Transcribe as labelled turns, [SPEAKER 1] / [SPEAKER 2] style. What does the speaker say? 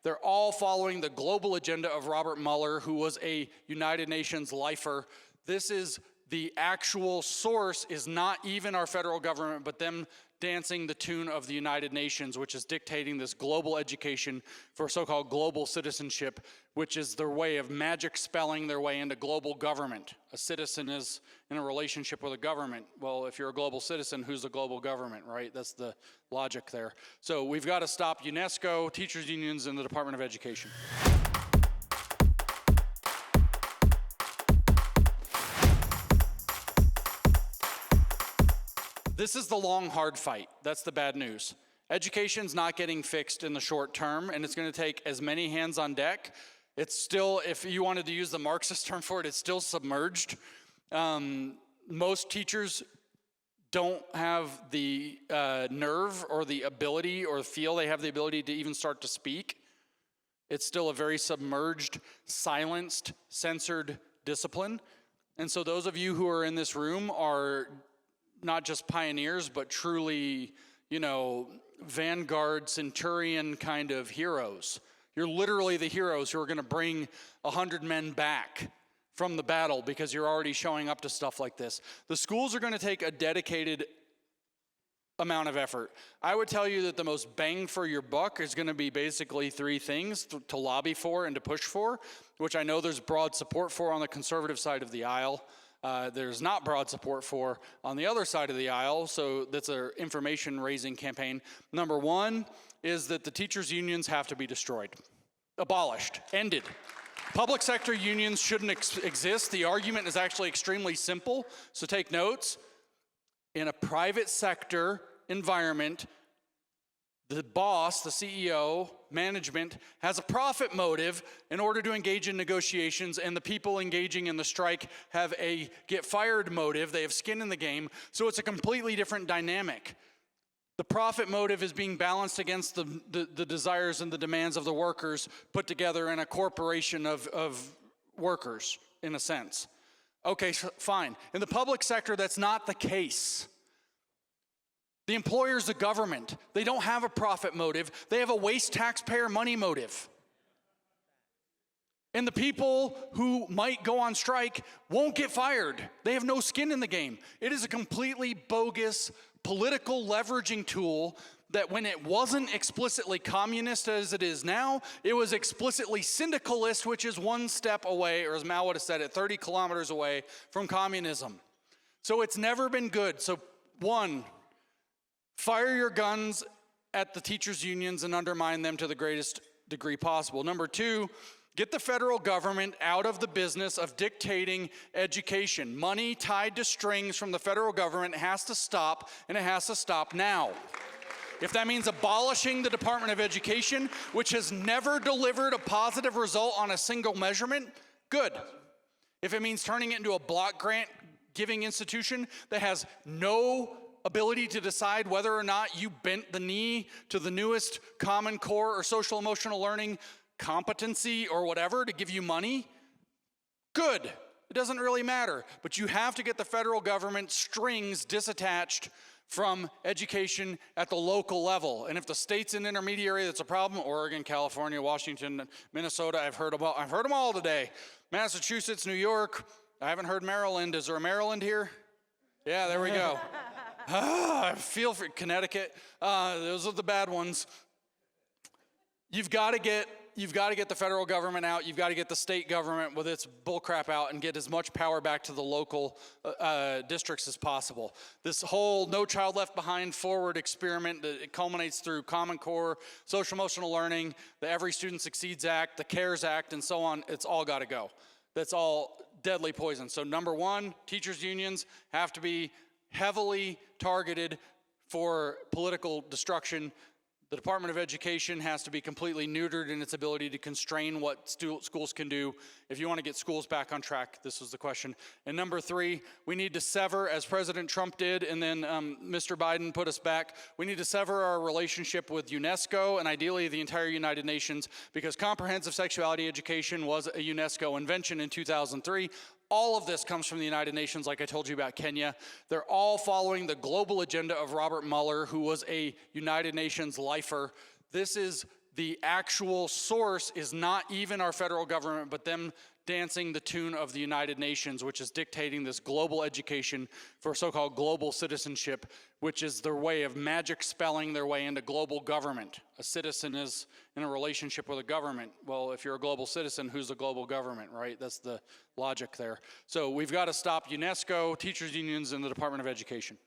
[SPEAKER 1] They're all following the global agenda of Robert Mueller, who was a United Nations lifer. This is the actual source, is not even our federal government, but them dancing the tune of the United Nations, which is dictating this global education for so-called global citizenship, which is their way of magic spelling their way into global government. A citizen is in a relationship with a government. Well, if you're a global citizen, who's the global government, right? That's the logic there. So we've got to stop UNESCO, teachers unions, and the Department of Education. This is the long, hard fight. That's the bad news. Education's not getting fixed in the short term, and it's going to take as many hands on deck. It's still, if you wanted to use the Marxist term for it, it's still submerged. Most teachers don't have the nerve or the ability or feel they have the ability to even start to speak. It's still a very submerged, silenced, censored discipline. And so those of you who are in this room are not just pioneers, but truly, vanguard, centurion kind of heroes. You're literally the heroes who are going to bring 100 men back from the battle because you're already showing up to stuff like this. The schools are going to take a dedicated amount of effort. I would tell you that the most bang for your buck is going to be basically three things to lobby for and to push for, which I know there's broad support for on the conservative side of the aisle. There's not broad support for on the other side of the aisle, so that's an information-raising campaign. Number one is that the teachers' unions have to be destroyed, abolished, ended. Public sector unions shouldn't exist. The argument is actually extremely simple, so take notes. In a private sector environment, the boss, the CEO, management, has a profit motive in order to engage in negotiations, and the people engaging in the strike have a get fired motive. They have skin in the game, so it's a completely different dynamic. The profit motive is being balanced against the desires and the demands of the workers put together in a corporation of workers, in a sense. Okay, fine. In the public sector, that's not the case. The employer's the government. They don't have a profit motive. They have a waste taxpayer money motive. And the people who might go on strike won't get fired. They have no skin in the game. It is a completely bogus political leveraging tool that when it wasn't explicitly communist as it is now, it was explicitly syndicalist, which is one step away, or as Mao would have said it, 30 kilometers away from communism. So it's never been good. So one, fire your guns at the teachers' unions and undermine them to the greatest degree possible. Number two, get the federal government out of the business of dictating education. Money tied to strings from the federal government has to stop, and it has to stop now. If that means abolishing the Department of Education, which has never delivered a positive result on a single measurement, good. If it means turning it into a block grant giving institution that has no ability to decide whether or not you bent the knee to the newest Common Core or social emotional learning competency or whatever to give you money, good. It doesn't really matter. But you have to get the federal government strings disattached from education at the local level. And if the state's an intermediary, that's a problem. Oregon, California, Washington, Minnesota, I've heard them all today. Massachusetts, New York, I haven't heard Maryland. Is there a Maryland here? Yeah, there we go. I feel for Connecticut. Those are the bad ones. You've got to get the federal government out. You've got to get the state government with its bullcrap out and get as much power back to the local districts as possible. This whole No Child Left Behind forward experiment that it culminates through Common Core, social emotional learning, the Every Student Succeeds Act, the CARES Act, and so on, it's all got to go. That's all deadly poison. So number one, teachers' unions have to be heavily targeted for political destruction. The Department of Education has to be completely neutered in its ability to constrain what schools can do. If you want to get schools back on track, this was the question. And number three, we need to sever, as President Trump did, and then Mr. Biden put us back, we need to sever our relationship with UNESCO and ideally the entire United Nations, because comprehensive sexuality education was a UNESCO invention in 2003. All of this comes from the United Nations, like I told you about Kenya. They're all following the global agenda of Robert Mueller, who was a United Nations lifer. This is the actual source is not even our federal government, but them dancing the tune of the United Nations, which is dictating this global education for so-called global citizenship, which is their way of magic spelling their way into global government. A citizen is in a relationship with a government. Well, if you're a global citizen, who's the global government, right? That's the logic there. So we've got to stop UNESCO, teachers unions, and the Department of Education.